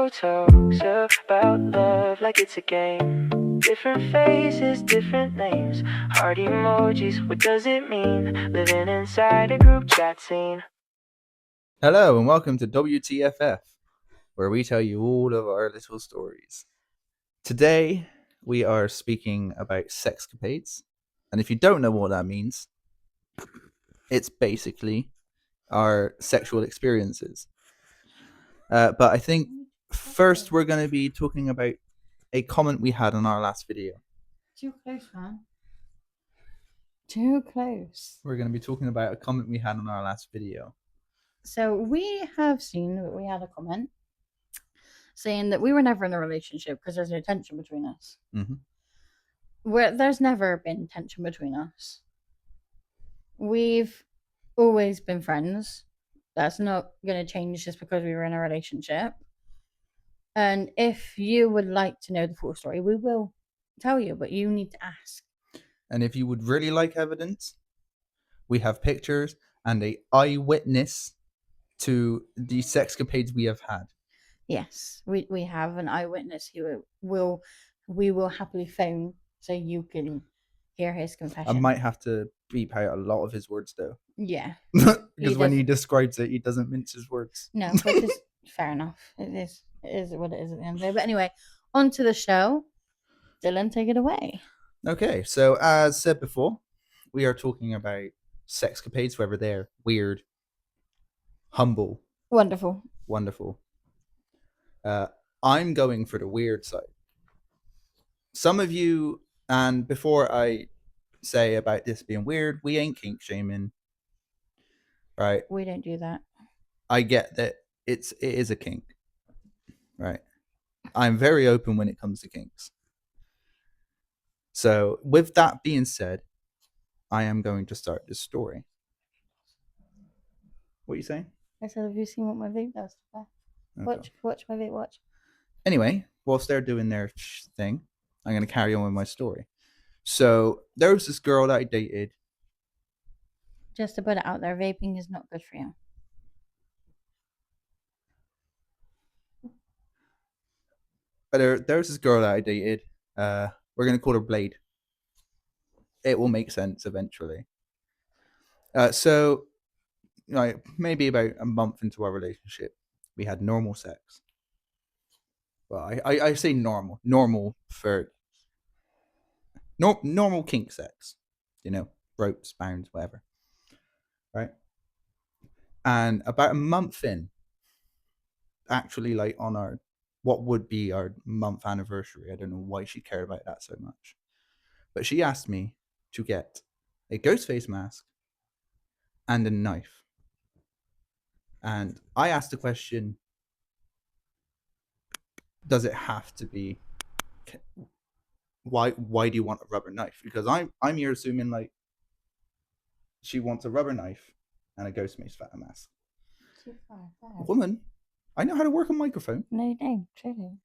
show talks about love like it's a game. Different faces, different names, heart emojis, what does it mean? Living inside a group chat scene. Hello and welcome to WTFF, where we tell you all of our little stories. Today we are speaking about sexcapades, and if you don't know what that means, it's basically our sexual experiences. But I think first we're going to be talking about a comment we had on our last video. Too close, man. Too close. We're going to be talking about a comment we had on our last video. So we have seen that we had a comment saying that we were never in a relationship because there's no tension between us. There's never been tension between us. We've always been friends. That's not going to change just because we were in a relationship. And if you would like to know the full story, we will tell you, but you need to ask. And if you would really like evidence, we have pictures and an eyewitness to the sexcapades we have had. Yes, we have an eyewitness who we will happily phone so you can hear his confession. I might have to beep out a lot of his words though. Yeah. Because when he describes it, he doesn't mince his words. No, which is fair enough. It is what it is at the end of the day. But anyway, on to the show. Dylan, take it away. Okay, so as said before, we are talking about sexcapades, whether they're weird, humble, wonderful. I'm going for the weird side. Some of you, and before I say about this being weird, we ain't kink shaming, right? We don't do that. I get that it is a kink, right? I'm very open when it comes to kinks. So with that being said, I am going to start this story. What are you saying? I said, have you seen what my vape does? Okay. Watch my vape watch. Anyway, whilst they're doing their thing, I'm going to carry on with my story. So there was this girl that I dated. Just to put it out there, vaping is not good for you. But there was this girl that I dated. We're going to call her Blade. It will make sense eventually. So, like, maybe about a month into our relationship, we had normal sex. Well, I say normal for normal kink sex, ropes, bounds, whatever, right? And about a month in, actually, like on our what would be our month anniversary, I don't know why she cared about that so much, but she asked me to get a ghost face mask and a knife. And I asked the question, does it have to be, why do you want a rubber knife? Because I'm here assuming like she wants a rubber knife and a ghost face mask. Too far. Woman, I know how to work a microphone. No, you don't, truly.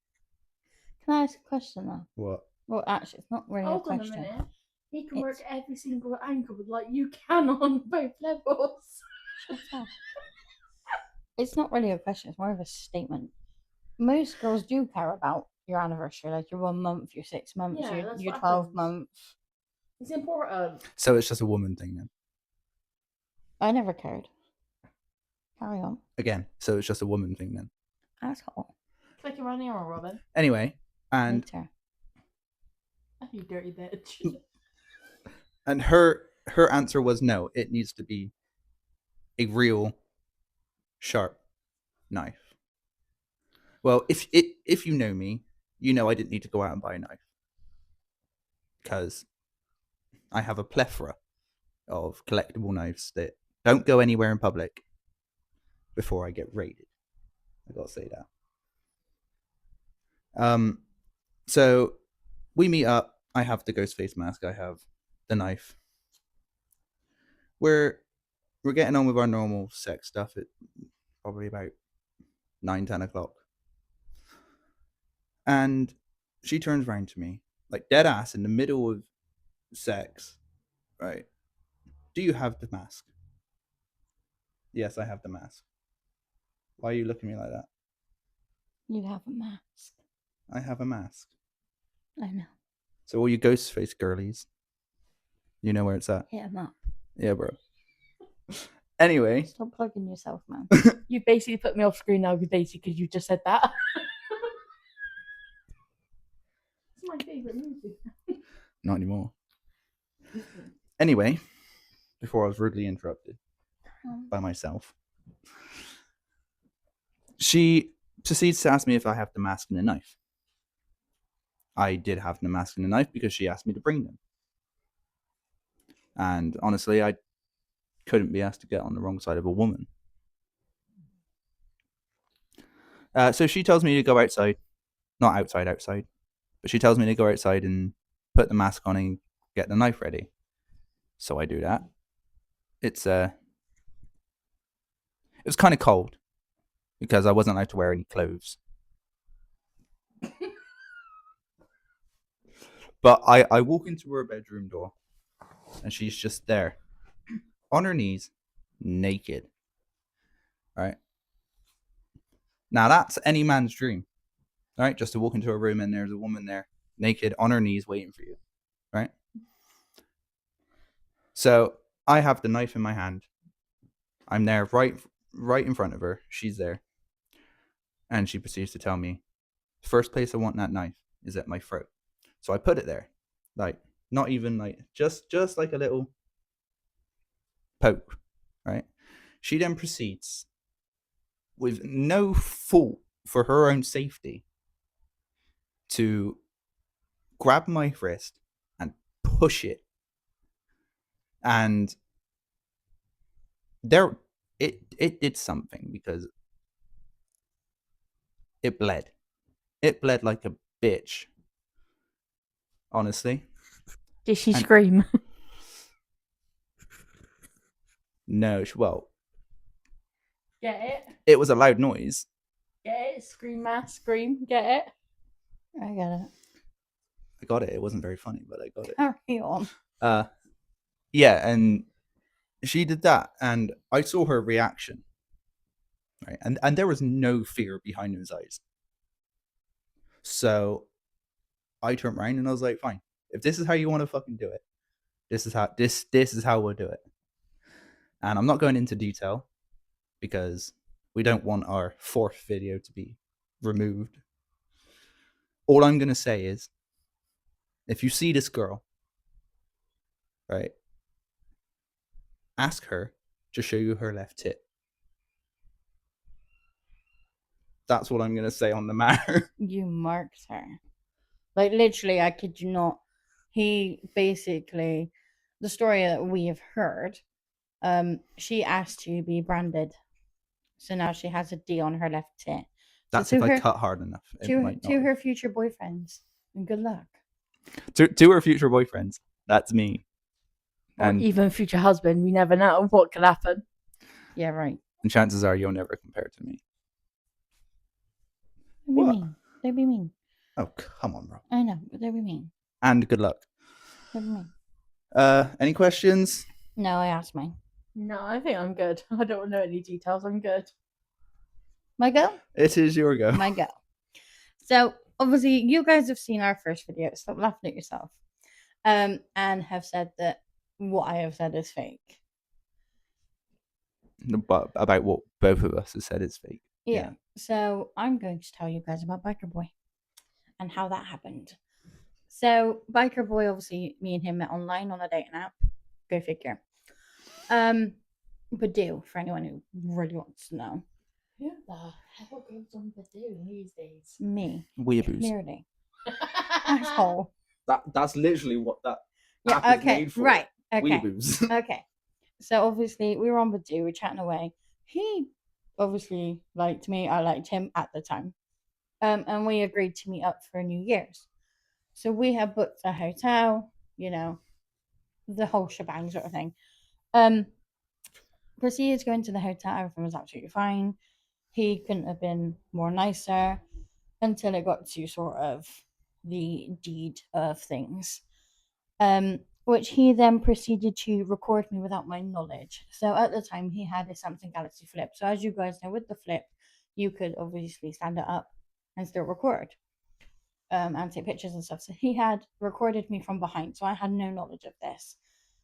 Can I ask a question though? What? Well, actually, it's not really a question. Hold on a minute. He can work every single angle like you can on both levels. It's not really a question, it's more of a statement. Most girls do care about your anniversary, like your 1 month, your 6 months, your 12 months. It's important. So it's just a woman thing then? I never cared. Carry on. Again, so it's just a woman thing then? Asshole. Click around here, Robin. Anyway, and Later. You dirty bitch. And her answer was no, it needs to be a real sharp knife. Well, if you know me, you know I didn't need to go out and buy a knife, because I have a plethora of collectible knives that don't go anywhere in public before I get raided. I gotta say that. So we meet up. I have the ghost face mask. I have the knife. We're getting on with our normal sex stuff at probably about 9-10 o'clock. And she turns around to me, like dead ass in the middle of sex, right? Do you have the mask? Yes, I have the mask. Why are you looking at me like that? You have a mask. I have a mask. I know. So all you ghost face girlies, you know where it's at. Hit 'em up. Yeah, bro. Anyway, Stop plugging yourself, man. You basically put me off screen now, basically, because you just said that. It's my favourite movie. not anymore. Anyway, before I was rudely interrupted by myself, she proceeds to ask me if I have the mask and a knife. I did have the mask and a knife because she asked me to bring them. And honestly, I couldn't be asked to get on the wrong side of a woman. So she tells me to go outside. Not outside. But she tells me to go outside and put the mask on and get the knife ready. So I do that. It was kind of cold because I wasn't allowed to wear any clothes. But I walk into her bedroom door and she's just there on her knees, naked. Right? Now that's any man's dream. Right? Just to walk into a room and there's a woman there, naked, on her knees, waiting for you. Right? So I have the knife in my hand. I'm there right in front of her. She's there. And she proceeds to tell me, the first place I want that knife is at my throat. So I put it there. Like, not even like, just like a little poke. Right? She then proceeds, with no fault for her own safety, to grab my wrist and push it. And there, it did something because it bled. It bled like a bitch. Honestly. Did she scream? No, well, Get it? it was a loud noise. Get it? Scream, mask, scream. Get it? I get it. I got it. It wasn't very funny, but I got it. Carry on. Yeah, and she did that, and I saw her reaction. Right, and there was no fear behind those eyes. So I turned around and I was like, fine. If this is how you want to fucking do it, this is how we'll do it. And I'm not going into detail because we don't want our fourth video to be removed. All I'm going to say is, if you see this girl, right, ask her to show you her left tit. That's what I'm going to say on the matter. You marked her. Like, literally, I kid you not. He basically, the story that we have heard, she asked to be branded. So now she has a D on her left tit. That's so if I cut hard enough. To her future boyfriends. And good luck. To her future boyfriends. That's me. Or even future husband. We never know what could happen. Yeah, right. And chances are you'll never compare to me. They'd be mean. Oh, come on, bro. I know, but they'd be mean. And good luck. They'd be mean. Any questions? No, I asked mine. No, I think I'm good. I don't know any details. I'm good. My go? It is your go. My go. So, obviously, you guys have seen our first video. Stop laughing at yourself. And have said that what I have said is fake. But about what both of us have said is fake. Yeah. So, I'm going to tell you guys about Biker Boy and how that happened. So, Biker Boy, obviously, me and him met online on a dating app. Go figure. Badoo, for anyone who really wants to know. Who the hell goes on Badoo these days? Me. Weeaboos. Clearly. Asshole. That's literally what that app Yeah, is okay, made for. right. Okay. Weeaboos. Okay. So obviously we were on Badoo, we were chatting away. He obviously liked me, I liked him at the time. And we agreed to meet up for New Year's. So we had booked a hotel, you know, the whole shebang sort of thing. Proceeded to go into the hotel, everything was absolutely fine. He couldn't have been more nicer until it got to sort of the deed of things. Which he then proceeded to record me without my knowledge. So at the time, he had a Samsung Galaxy Flip. So as you guys know, with the Flip, you could obviously stand it up and still record and take pictures and stuff. So he had recorded me from behind, so I had no knowledge of this.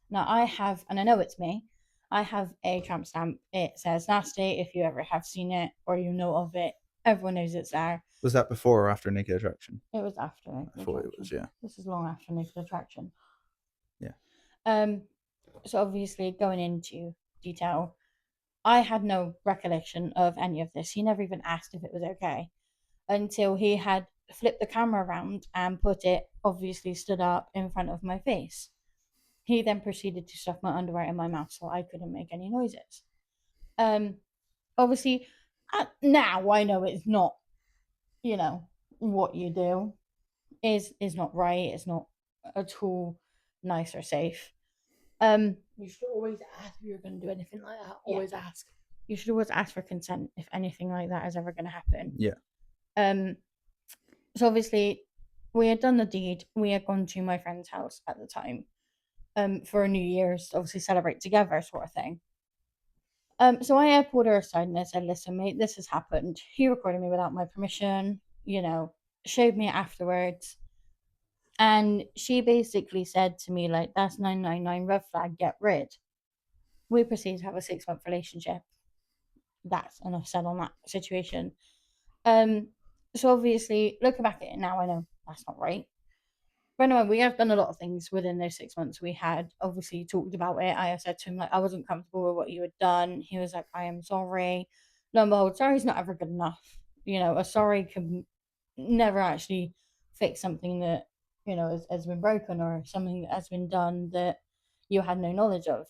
Now I have, and I know it's me, I have a tramp stamp. It says nasty. If you ever have seen it or you know of it, everyone knows it's there. Was that before or after Naked Attraction? It was after Naked I thought Attraction. it was, yeah. This is long after Naked Attraction. Yeah. So obviously going into detail, I had no recollection of any of this. He never even asked if it was okay until he had flipped the camera around and put it, obviously stood up in front of my face. He then proceeded to stuff my underwear in my mouth so I couldn't make any noises. Obviously, now I know it's not, what you do is not right. It's not at all nice or safe. You should always ask if you're going to do anything like that. Always ask. You should always ask for consent if anything like that is ever going to happen. Yeah. So obviously, we had done the deed. We had gone to my friend's house at the time, for New Year's, obviously celebrate together, sort of thing. So I had pulled her aside and I said, "Listen, mate, this has happened. He recorded me without my permission. Showed me afterwards." And she basically said to me, like, "That's 999 red flag, get rid." We proceeded to have a 6-month relationship. That's enough said on that situation. So obviously, looking back at it now, I know that's not right. But anyway, we have done a lot of things within those 6 months. We had obviously talked about it. I said to him, like, I wasn't comfortable with what you had done. He was like, "I am sorry." Lo and behold, sorry's not ever good enough. A sorry can never actually fix something that, has been broken or something that has been done that you had no knowledge of.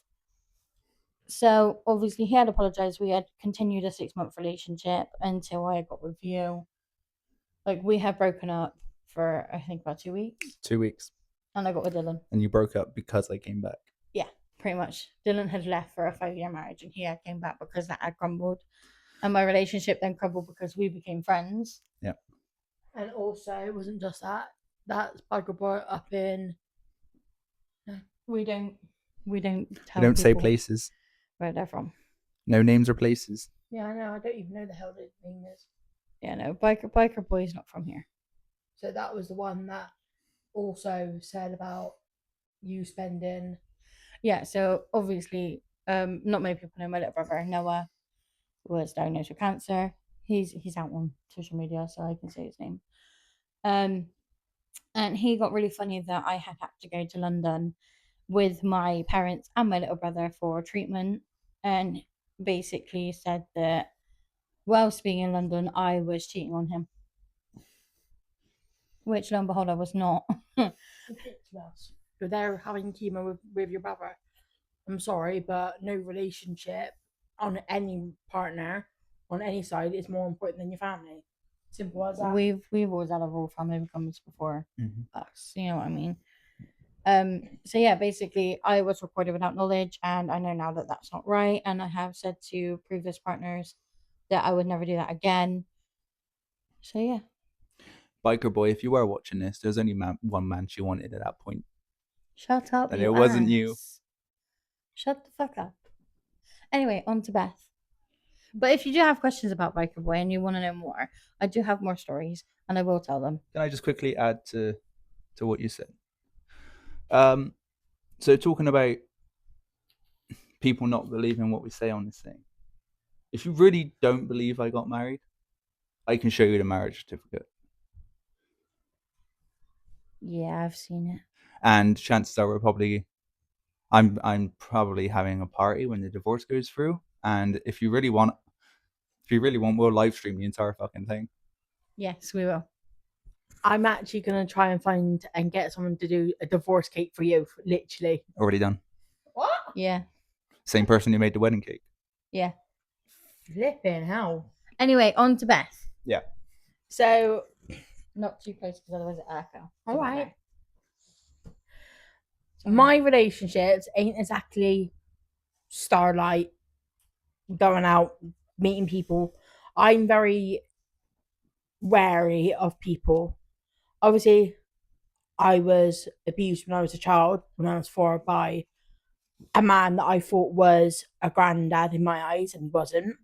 So obviously he had apologized. We had continued a 6-month relationship until I got with you. Like, we had broken up for, I think, about 2 weeks. 2 weeks. And I got with Dylan. And you broke up because I came back. Yeah, pretty much. Dylan had left for a 5-year marriage and he had came back because that had crumbled. And my relationship then crumbled because we became friends. Yeah. And also, it wasn't just that. That's Biker Boy up in... We don't tell We don't say people places. where they're from. No names or places. Yeah, I know. I don't even know the hell his name is. Yeah, no. Biker Boy is not from here. So that was the one that also said about you spending... Yeah, so obviously, not many people know my little brother, Noah, was diagnosed with cancer. He's out on social media, so I can say his name. And he got really funny that I had to go to London with my parents and my little brother for treatment, and basically said that whilst being in London, I was cheating on him. Which, lo and behold, I was not. You're there having chemo with your brother. I'm sorry, but no relationship on any partner on any side is more important than your family. Simple as that. We've always had a royal family comes before us. You know what I mean? So yeah, basically, I was recorded without knowledge, and I know now that that's not right. And I have said to previous partners that I would never do that again. So yeah. Biker Boy, if you were watching this, there's only one man she wanted at that point. Shut up. And it wasn't you. Shut the fuck up. Anyway, on to Beth. But if you do have questions about Biker Boy and you want to know more, I do have more stories and I will tell them. Can I just quickly add to what you said? So talking about people not believing what we say on this thing. If you really don't believe I got married, I can show you the marriage certificate. Yeah, I've seen it. And chances are I'm probably having a party when the divorce goes through. And if you really want, we'll live stream the entire fucking thing. Yes, we will. I'm actually going to try and find and get someone to do a divorce cake for you, literally. Already done. What? Yeah. Same person who made the wedding cake. Yeah. Flipping hell. Anyway, on to Beth. Yeah. So, not too close because otherwise it echo. All right. My relationships ain't exactly starlight, going out, meeting people. I'm very wary of people. Obviously, I was abused when I was a child, when I was 4, by a man that I thought was a granddad in my eyes and wasn't.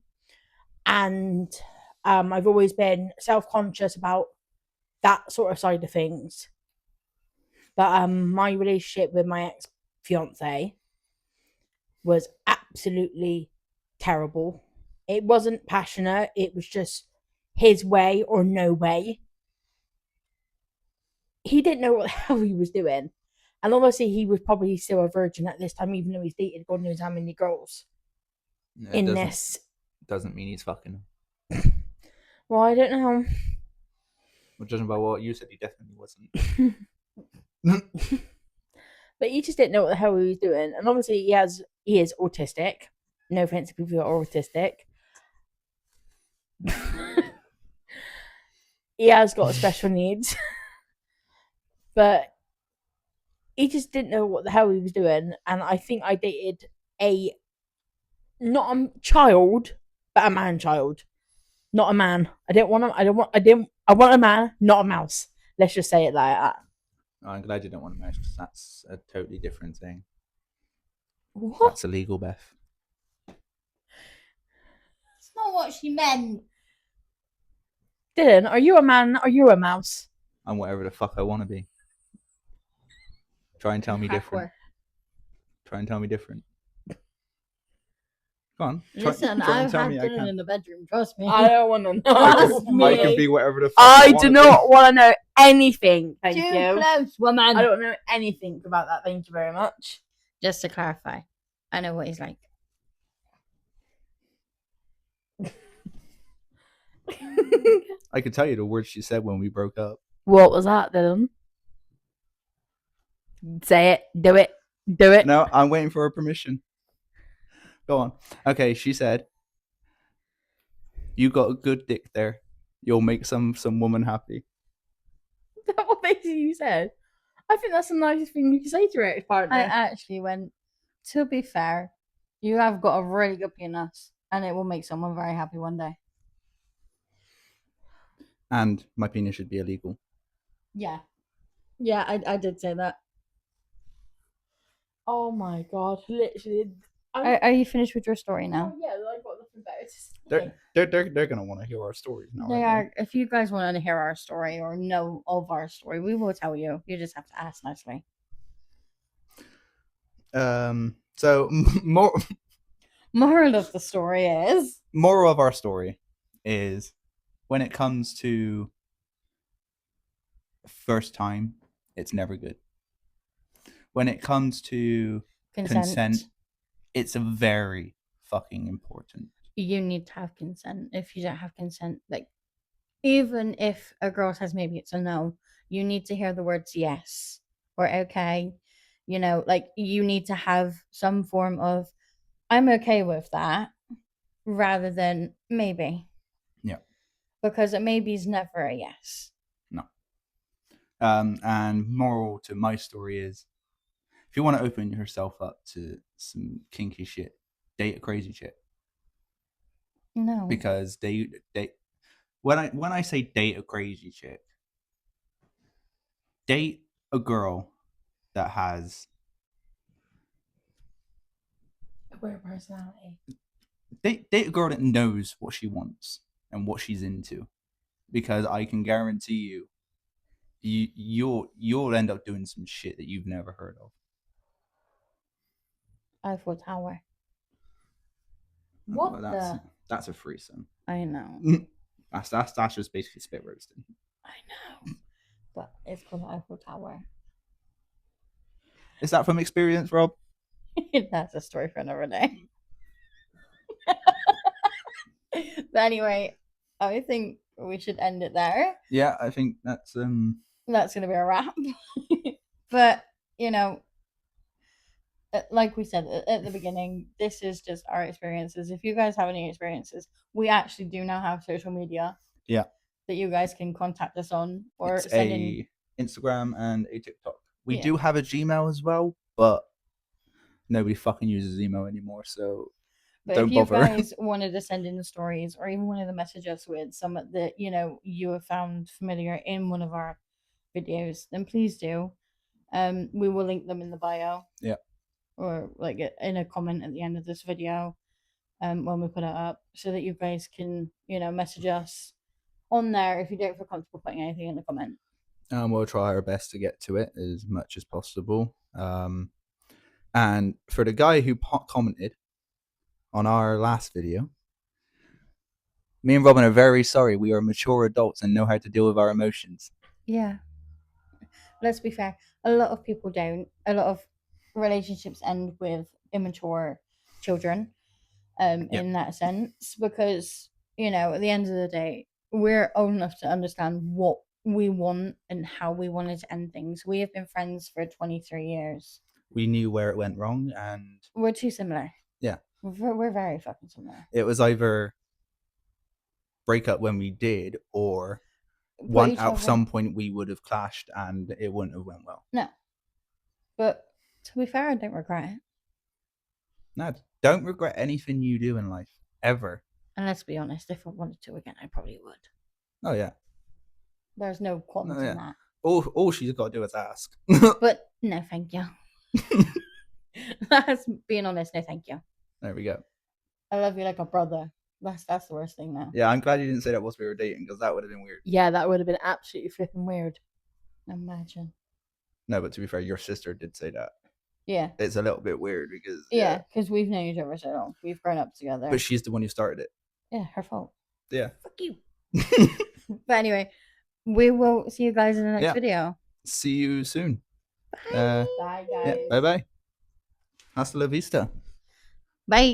And I've always been self-conscious about that sort of side of things. But my relationship with my ex-fiance was absolutely terrible. It wasn't passionate. It was just his way or no way. He didn't know what the hell he was doing. And obviously he was probably still a virgin at this time, even though he's dated God knows how many girls in this. Doesn't mean he's fucking. Well, I don't know. Well, judging by what you said, he definitely wasn't. But he just didn't know what the hell he was doing. And obviously he is autistic. No offense to people who are autistic. He has got special needs. But he just didn't know what the hell he was doing. And I think I dated not a child, but a man child. Not a man. I want a man, not a mouse. Let's just say it like that. I'm glad you don't want a mouse, because that's a totally different thing. What? That's illegal, Beth. That's not what she meant. Dylan, are you a man? Are you a mouse? I'm whatever the fuck I want to be. Try and tell me different. Try and tell me different. Go on. Listen, try I've had Dylan in the bedroom. Trust me. I don't want to know. I can be whatever the fuck I want do to not want to know anything. Thank Too you. close, woman. I don't know anything about that. Thank you very much. Just to clarify, I know what he's like. I could tell you the words she said when we broke up. What was that, Dylan? Say it. Do it. Do it. No, I'm waiting for her permission. Go on. Okay, she said, "You got a good dick there. You'll make some woman happy." Is that what basically you said? I think that's the nicest thing you can say to your ex-partner. I actually went, to be fair, you have got a really good penis and it will make someone very happy one day. And my penis should be illegal. Yeah. Yeah, I did say that. Oh my god, literally. Are you finished with your story now? Oh, yeah, I've got nothing better to say. They're gonna want to hear our stories now. They aren't are. If you guys want to hear our story or know of our story, we will tell you. You just have to ask nicely. So Moral of the story is, moral of our story is, when it comes to first time, it's never good. When it comes to consent, it's a very fucking important. You need to have consent. If you don't have consent, like, even if a girl says maybe it's a no, you need to hear the words yes or okay. You know, like, you need to have some form of, I'm okay with that, rather than maybe. Yeah. Because a maybe is never a yes. No. And moral to my story is, if you want to open yourself up to some kinky shit, date a crazy chick. No. Because they when I say date a crazy chick, date a girl that has A weird personality. date a girl that knows what she wants and what she's into. Because I can guarantee you'll end up doing some shit that you've never heard of. Eiffel Tower. What That's a threesome. I know. That's just basically spit roasting. I know. But it's called Eiffel Tower. Is that from experience, Rob? That's a story for another day. But anyway, I think we should end it there. Yeah, I think that's gonna be a wrap. But, you know, like we said at the beginning, this is just our experiences. If you guys have any experiences, we actually do now have social media. Yeah. That you guys can contact us on, or it's send in Instagram and a TikTok. We Yeah. do have a Gmail as well, but nobody fucking uses email anymore, so But don't if you bother. guys wanted to send in the stories, or even wanted to message us with some that you have found familiar in one of our videos, then please do. We will link them in the bio. Yeah. Or like in a comment at the end of this video. when we put it up, so that you guys can, message us on there if you don't feel comfortable putting anything in the comment. We'll try our best to get to it as much as possible. And for the guy who commented on our last video, me and Robin are very sorry. We are mature adults and know how to deal with our emotions. Yeah. Let's be fair. A lot of people don't. A lot of relationships end with immature children, in that sense, because, at the end of the day, we're old enough to understand what we want and how we wanted to end things. We have been friends for 23 years. We knew where it went wrong, and we're too similar. Yeah. We're very fucking similar. It was either break up when we did, or at some point we would have clashed and it wouldn't have went well. No. But to be fair, I don't regret it. No, don't regret anything you do in life, ever. And let's be honest, if I wanted to again, I probably would. Oh, yeah. There's no qualms in that. All she's got to do is ask. But no, thank you. That's being honest, no thank you. There we go. I love you like a brother. That's the worst thing now. Yeah, I'm glad you didn't say that whilst we were dating, because that would have been weird. Yeah, that would have been absolutely flipping weird. Imagine. No, but to be fair, your sister did say that. Yeah. It's a little bit weird because... Yeah, because we've known each other so long. We've grown up together. But she's the one who started it. Yeah, her fault. Yeah. Fuck you. But anyway, we will see you guys in the next video. See you soon. Bye. Bye, guys. Yeah, bye-bye. Hasta la vista. Bye.